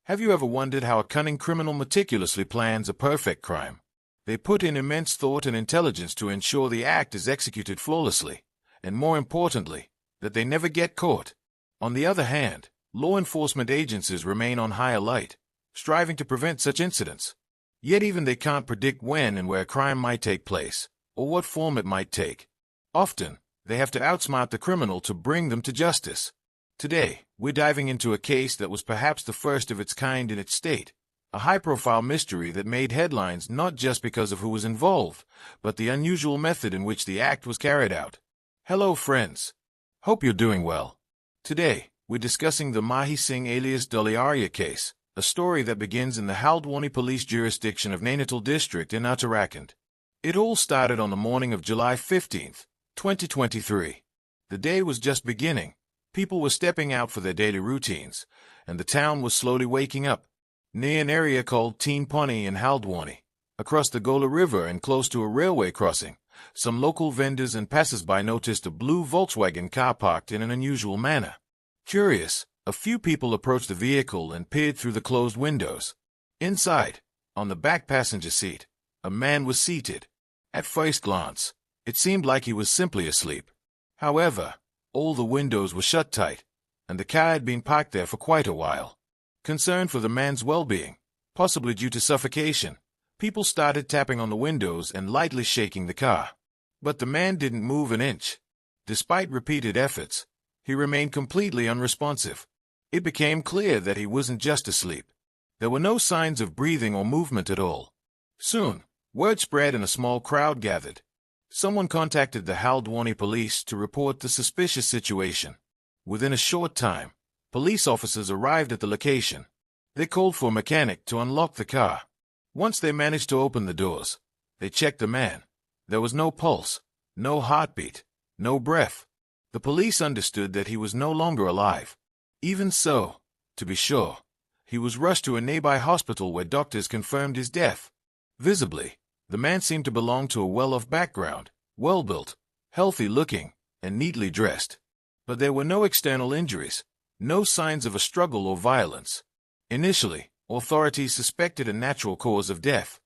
Have you ever wondered how a cunning criminal meticulously plans a perfect crime? They put in immense thought and intelligence to ensure the act is executed flawlessly, and more importantly, that they never get caught. On the other hand, law enforcement agencies remain on high alert, striving to prevent such incidents. Yet even they can't predict when and where a crime might take place, or what form it might take. Often, they have to outsmart the criminal to bring them to justice. Today, we're diving into a case that was perhaps the first of its kind in its state, a high-profile mystery that made headlines not just because of who was involved, but the unusual method in which the act was carried out. Hello, friends. Hope you're doing well. Today, we're discussing the Mahi Singh alias Dolly Arya case, a story that begins in the Haldwani police jurisdiction of Nainital district in Uttarakhand. It all started on the morning of July 15, 2023. The day was just beginning. People were stepping out for their daily routines, and the town was slowly waking up. Near an area called Teen Pony in Haldwani, across the Gola River and close to a railway crossing, some local vendors and passers-by noticed a blue Volkswagen car parked in an unusual manner. Curious, a few people approached the vehicle and peered through the closed windows. Inside, on the back passenger seat, a man was seated. At first glance, it seemed like he was simply asleep. However, all the windows were shut tight, and the car had been parked there for quite a while. Concerned for the man's well-being, possibly due to suffocation, people started tapping on the windows and lightly shaking the car. But the man didn't move an inch. Despite repeated efforts, he remained completely unresponsive. It became clear that he wasn't just asleep. There were no signs of breathing or movement at all. Soon, word spread and a small crowd gathered. Someone contacted the Haldwani police to report the suspicious situation. Within a short time, police officers arrived at the location. They called for a mechanic to unlock the car. Once they managed to open the doors, they checked the man. There was no pulse, no heartbeat, no breath. The police understood that he was no longer alive. Even so, to be sure, he was rushed to a nearby hospital where doctors confirmed his death. Visibly, the man seemed to belong to a well-off background, well-built, healthy-looking, and neatly dressed. But there were no external injuries, no signs of a struggle or violence. Initially, authorities suspected a natural cause of death.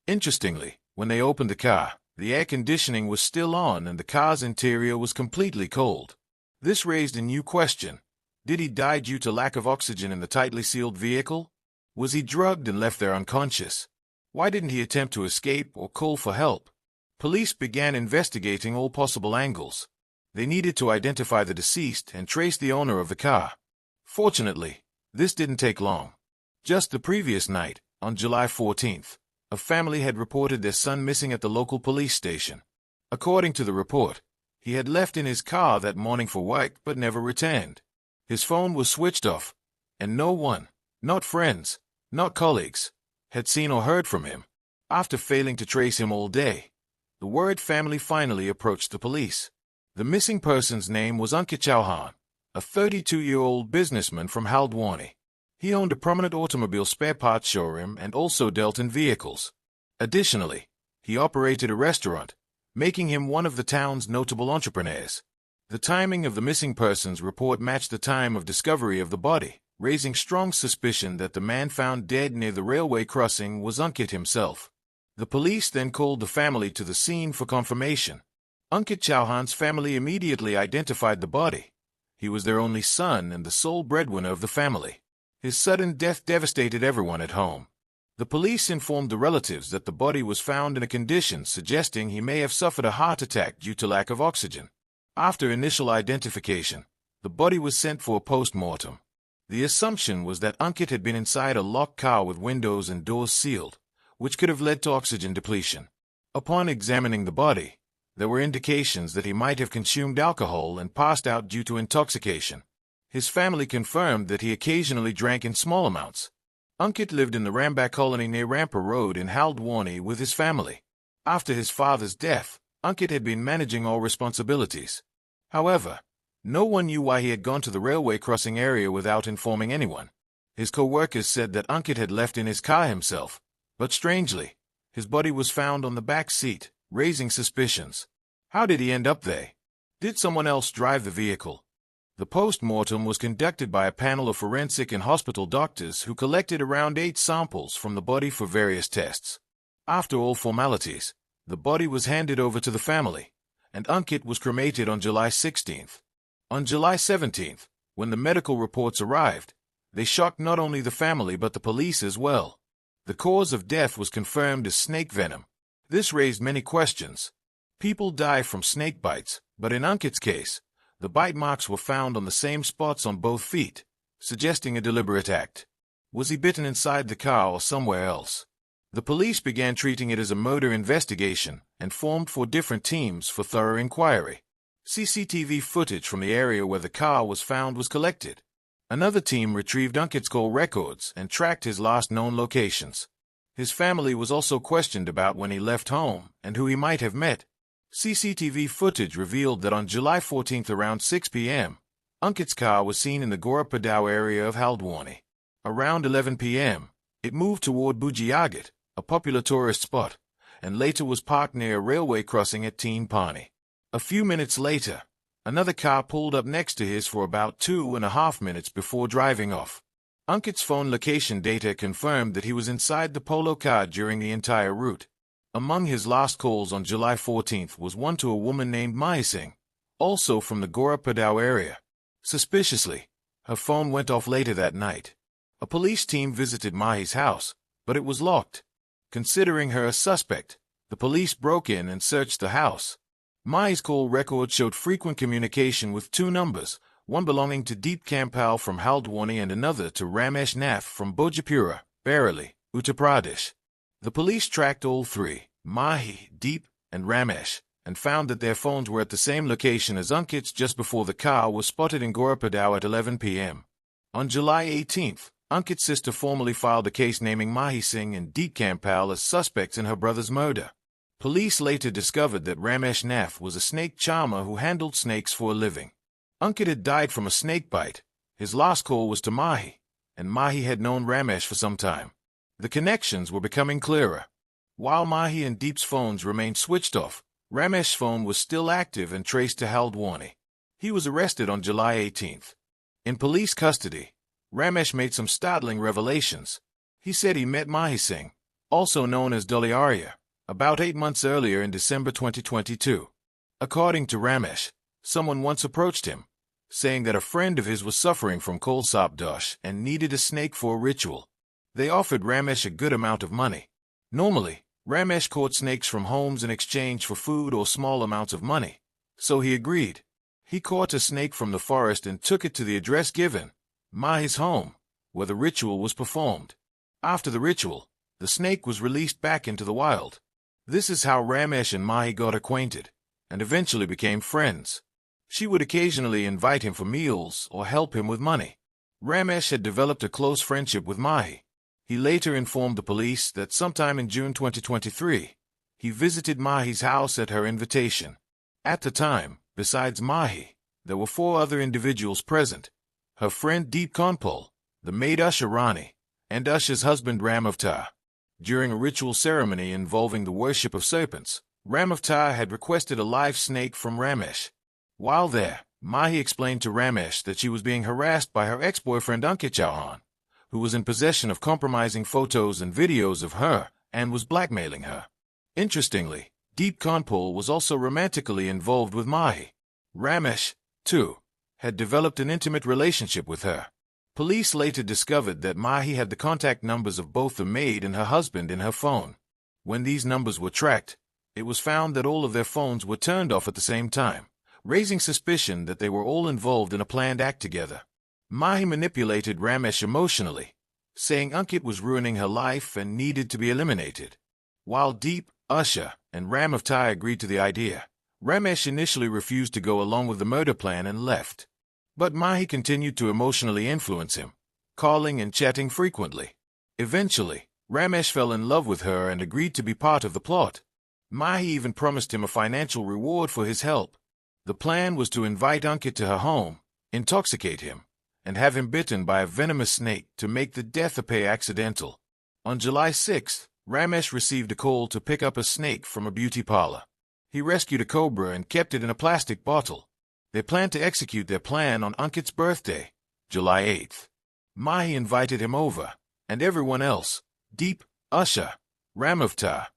Interestingly, when they opened the car, the air conditioning was still on and the car's interior was completely cold. This raised a new question. Did he die due to lack of oxygen in the tightly sealed vehicle? Was he drugged and left there unconscious? Why didn't he attempt to escape or call for help? Police began investigating all possible angles. They needed to identify the deceased and trace the owner of the car. Fortunately, this didn't take long. Just the previous night, on July 14th, a family had reported their son missing at the local police station. According to the report, he had left in his car that morning for work but never returned. His phone was switched off, and no one, not friends, not colleagues, had seen or heard from him. After failing to trace him all day, the worried family finally approached the police. The missing person's name was Ankit Chauhan, a 32-year-old businessman from Haldwani. He owned a prominent automobile spare parts showroom and also dealt in vehicles. Additionally, he operated a restaurant, making him one of the town's notable entrepreneurs. The timing of the missing persons report matched the time of discovery of the body, raising strong suspicion that the man found dead near the railway crossing was Ankit himself. The police then called the family to the scene for confirmation. Ankit Chauhan's family immediately identified the body. He was their only son and the sole breadwinner of the family. His sudden death devastated everyone at home. The police informed the relatives that the body was found in a condition suggesting he may have suffered a heart attack due to lack of oxygen. After initial identification, the body was sent for a post-mortem. The assumption was that Ankit had been inside a locked car with windows and doors sealed, which could have led to oxygen depletion. Upon examining the body, there were indications that he might have consumed alcohol and passed out due to intoxication. His family confirmed that he occasionally drank in small amounts. Ankit lived in the Rambak colony near Rampa Road in Haldwani with his family. After his father's death, Ankit had been managing all responsibilities. However, no one knew why he had gone to the railway crossing area without informing anyone. His co-workers said that Ankit had left in his car himself, but strangely, his body was found on the back seat, raising suspicions. How did he end up there? Did someone else drive the vehicle? The post-mortem was conducted by a panel of forensic and hospital doctors who collected around 8 samples from the body for various tests. After all formalities, the body was handed over to the family, and Ankit was cremated on July 16th. On July 17th, when the medical reports arrived, they shocked not only the family but the police as well. The cause of death was confirmed as snake venom. This raised many questions. People die from snake bites, but in Ankit's case, the bite marks were found on the same spots on both feet, suggesting a deliberate act. Was he bitten inside the car or somewhere else? The police began treating it as a murder investigation and formed 4 different teams for thorough inquiry. CCTV footage from the area where the car was found was collected. Another team retrieved Ankit's call records and tracked his last known locations. His family was also questioned about when he left home and who he might have met. CCTV footage revealed that on July 14th around 6 p.m., Ankit's car was seen in the Gorapadao area of Haldwani. Around 11 p.m., it moved toward Bujiagat, a popular tourist spot, and later was parked near a railway crossing at Teen Pani. A few minutes later, another car pulled up next to his for about 2.5 minutes before driving off. Ankit's phone location data confirmed that he was inside the polo car during the entire route. Among his last calls on July 14th was one to a woman named Mahi Singh, also from the Gorapadao area. Suspiciously, her phone went off later that night. A police team visited Mahi's house, but it was locked. Considering her a suspect, the police broke in and searched the house. Mahi's call record showed frequent communication with 2 numbers, one belonging to Deep Kampal from Haldwani and another to Ramesh Nath from Bhojpura, Bareilly, Uttar Pradesh. The police tracked all 3, Mahi, Deep, and Ramesh, and found that their phones were at the same location as Ankit's just before the car was spotted in Gorapadao at 11 p.m. On July 18th, Ankit's sister formally filed a case naming Mahi Singh and Deep Kampal as suspects in her brother's murder. Police later discovered that Ramesh Nath was a snake charmer who handled snakes for a living. Ankit had died from a snake bite. His last call was to Mahi, and Mahi had known Ramesh for some time. The connections were becoming clearer. While Mahi and Deep's phones remained switched off, Ramesh's phone was still active and traced to Haldwani. He was arrested on July 18th. In police custody, Ramesh made some startling revelations. He said he met Mahi Singh, also known as Dolly Arya, about 8 months earlier in December 2022. According to Ramesh, someone once approached him, saying that a friend of his was suffering from Kolsapdosh and needed a snake for a ritual. They offered Ramesh a good amount of money. Normally, Ramesh caught snakes from homes in exchange for food or small amounts of money, so he agreed. He caught a snake from the forest and took it to the address given, Mahi's home, where the ritual was performed. After the ritual, the snake was released back into the wild. This is how Ramesh and Mahi got acquainted, and eventually became friends. She would occasionally invite him for meals or help him with money. Ramesh had developed a close friendship with Mahi. He later informed the police that sometime in June 2023, he visited Mahi's house at her invitation. At the time, besides Mahi, there were 4 other individuals present: her friend Deep Kampal, the maid Usha Rani, and Usha's husband Ram Avtar. During a ritual ceremony involving the worship of serpents, Ram Avtar had requested a live snake from Ramesh. While there, Mahi explained to Ramesh that she was being harassed by her ex-boyfriend Ankit Chauhan, who was in possession of compromising photos and videos of her and was blackmailing her. Interestingly, Deep Kampal was also romantically involved with Mahi. Ramesh, too, had developed an intimate relationship with her. Police later discovered that Mahi had the contact numbers of both the maid and her husband in her phone. When these numbers were tracked, it was found that all of their phones were turned off at the same time, raising suspicion that they were all involved in a planned act together. Mahi manipulated Ramesh emotionally, saying Ankit was ruining her life and needed to be eliminated. While Deep, Usha, and Ram Avtar agreed to the idea, Ramesh initially refused to go along with the murder plan and left. But Mahi continued to emotionally influence him, calling and chatting frequently. Eventually, Ramesh fell in love with her and agreed to be part of the plot. Mahi even promised him a financial reward for his help. The plan was to invite Ankit to her home, intoxicate him, and have him bitten by a venomous snake to make the death appear accidental. On July 6th, Ramesh received a call to pick up a snake from a beauty parlor. He rescued a cobra and kept it in a plastic bottle. They planned to execute their plan on Ankit's birthday, July 8th. Mahi invited him over, and everyone else, Deep, Usher, Ramavtar,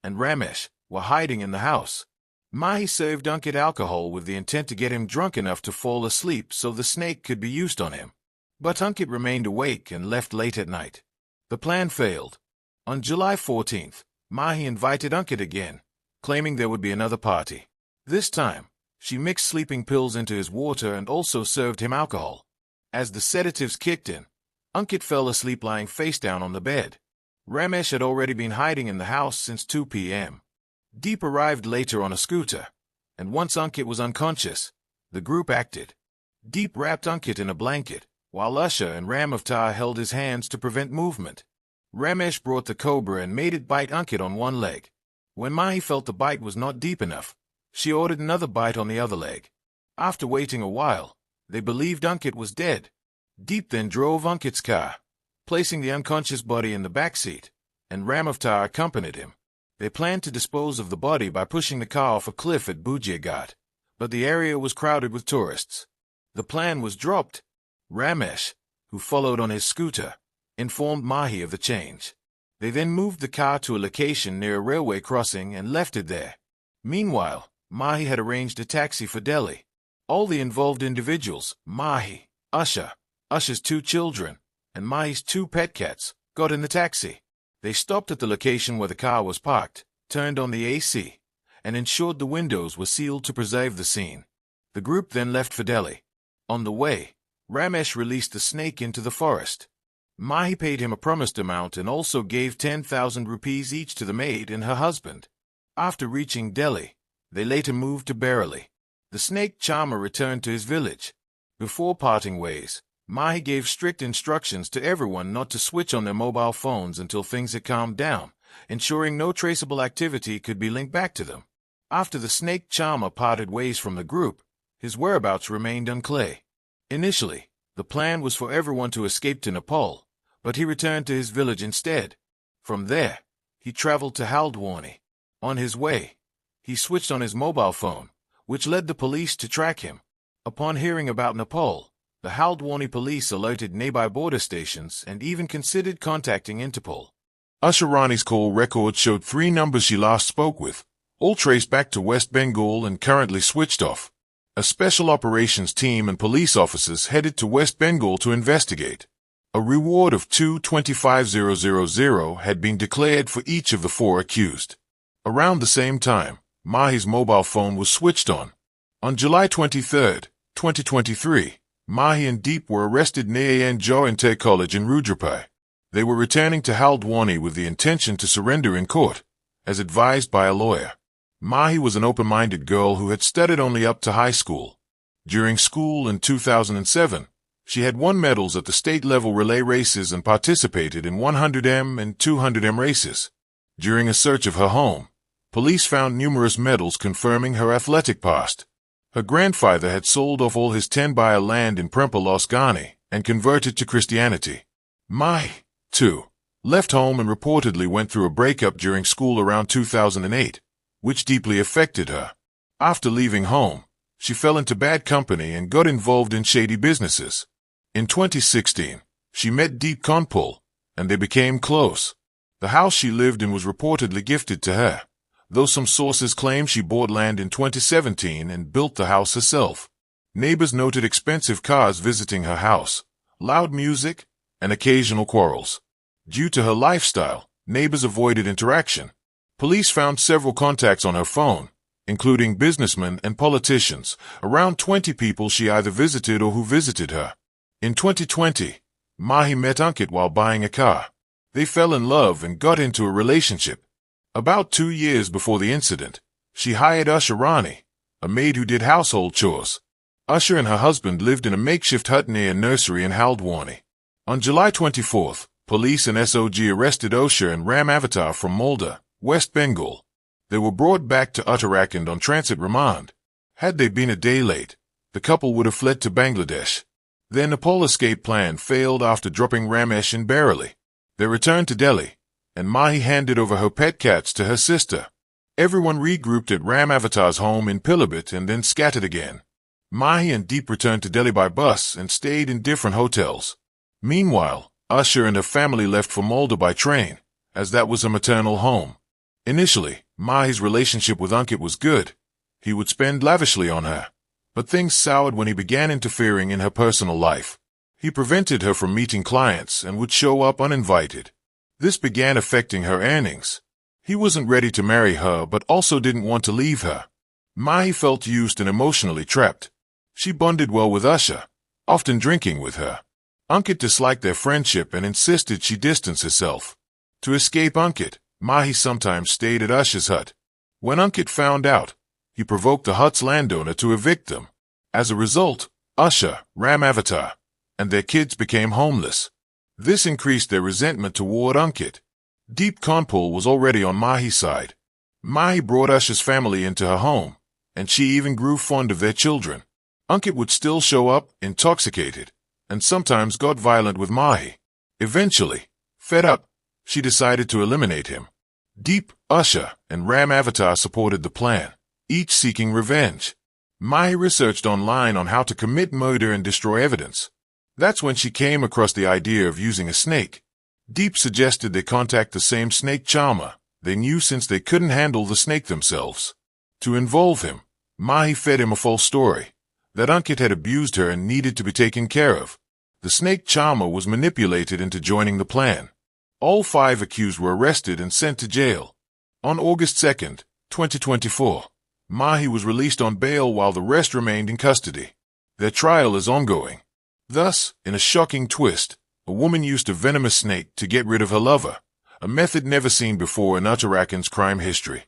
and Ramesh, were hiding in the house. Mahi served Ankit alcohol with the intent to get him drunk enough to fall asleep so the snake could be used on him. But Ankit remained awake and left late at night. The plan failed. On July 14th, Mahi invited Ankit again, claiming there would be another party. This time, she mixed sleeping pills into his water and also served him alcohol. As the sedatives kicked in, Ankit fell asleep lying face down on the bed. Ramesh had already been hiding in the house since 2 p.m. Deep arrived later on a scooter, and once Ankit was unconscious, the group acted. Deep wrapped Ankit in a blanket, while Usher and Ramavtar held his hands to prevent movement. Ramesh brought the cobra and made it bite Ankit on one leg. When Mahi felt the bite was not deep enough, she ordered another bite on the other leg. After waiting a while, they believed Ankit was dead. Deep then drove Ankit's car, placing the unconscious body in the back seat, and Ramavtar accompanied him. They planned to dispose of the body by pushing the car off a cliff at Bujia, but the area was crowded with tourists. The plan was dropped. Ramesh, who followed on his scooter, informed Mahi of the change. They then moved the car to a location near a railway crossing and left it there. Meanwhile, Mahi had arranged a taxi for Delhi. All the involved individuals, Mahi, Usher, Usher's 2 children, and Mahi's 2 pet cats, got in the taxi. They stopped at the location where the car was parked, turned on the AC, and ensured the windows were sealed to preserve the scene. The group then left for Delhi. On the way, Ramesh released the snake into the forest. Mahi paid him a promised amount and also gave 10,000 rupees each to the maid and her husband. After reaching Delhi, they later moved to Bareilly. The snake charmer returned to his village. Before parting ways, Mahi gave strict instructions to everyone not to switch on their mobile phones until things had calmed down, ensuring no traceable activity could be linked back to them. After the snake charmer parted ways from the group, his whereabouts remained unclear. Initially, the plan was for everyone to escape to Nepal, but he returned to his village instead. From there, he traveled to Haldwani. On his way, he switched on his mobile phone, which led the police to track him. Upon hearing about Nepal, the Haldwani police alerted nearby border stations and even considered contacting Interpol. Usher Rani's call record showed 3 numbers she last spoke with, all traced back to West Bengal and currently switched off. A special operations team and police officers headed to West Bengal to investigate. A reward of 225,000 had been declared for each of the 4 accused. Around the same time, Mahi's mobile phone was switched on. On July 23, 2023, Mahi and Deep were arrested near Jaintia College in Rudrapur. They were returning to Haldwani with the intention to surrender in court, as advised by a lawyer. Mahi was an open-minded girl who had studied only up to high school. During school in 2007, she had won medals at the state-level relay races and participated in 100m and 200m races. During a search of her home, police found numerous medals confirming her athletic past. Her grandfather had sold off all his 10-baia land in Prempal Ghani and converted to Christianity. Mahi, too, left home and reportedly went through a breakup during school around 2008, which deeply affected her. After leaving home, she fell into bad company and got involved in shady businesses. In 2016, she met Deep Kanpal, and they became close. The house she lived in was reportedly gifted to her, though some sources claim she bought land in 2017 and built the house herself. Neighbors noted expensive cars visiting her house, loud music, and occasional quarrels. Due to her lifestyle, neighbors avoided interaction. Police found several contacts on her phone, including businessmen and politicians, around 20 people she either visited or who visited her. In 2020, Mahi met Ankit while buying a car. They fell in love and got into a relationship. About 2 years before the incident, she hired Usher Rani, a maid who did household chores. Usher and her husband lived in a makeshift hut near a nursery in Haldwani. On July 24th, police and SOG arrested Usher and Ram Avatar from Malda, West Bengal. They were brought back to Uttarakhand on transit remand. Had they been a day late, the couple would have fled to Bangladesh. Their Nepal escape plan failed after dropping Ramesh in Bareilly. They returned to Delhi, and Mahi handed over her pet cats to her sister. Everyone regrouped at Ram Avatar's home in Pilibhit and then scattered again. Mahi and Deep returned to Delhi by bus and stayed in different hotels. Meanwhile, Usha and her family left for Malda by train, as that was her maternal home. Initially, Mahi's relationship with Ankit was good. He would spend lavishly on her. But things soured when he began interfering in her personal life. He prevented her from meeting clients and would show up uninvited. This began affecting her earnings. He wasn't ready to marry her but also didn't want to leave her. Mahi felt used and emotionally trapped. She bonded well with Usha, often drinking with her. Ankit disliked their friendship and insisted she distance herself. To escape Ankit, Mahi sometimes stayed at Usha's hut. When Ankit found out, he provoked the hut's landowner to evict them. As a result, Usha, Ram Avatar, and their kids became homeless. This increased their resentment toward Ankit. Deep Kanpur was already on Mahi's side. Mahi brought Usha's family into her home, and she even grew fond of their children. Ankit would still show up, intoxicated, and sometimes got violent with Mahi. Eventually, fed up, she decided to eliminate him. Deep, Usha, and Ram Avatar supported the plan, each seeking revenge. Mahi researched online on how to commit murder and destroy evidence. That's when she came across the idea of using a snake. Deep suggested they contact the same snake charmer they knew since they couldn't handle the snake themselves. To involve him, Mahi fed him a false story, that Ankit had abused her and needed to be taken care of. The snake charmer was manipulated into joining the plan. All 5 accused were arrested and sent to jail. On August 2nd, 2024, Mahi was released on bail while the rest remained in custody. Their trial is ongoing. Thus, in a shocking twist, a woman used a venomous snake to get rid of her lover, a method never seen before in Uttarakhand's crime history.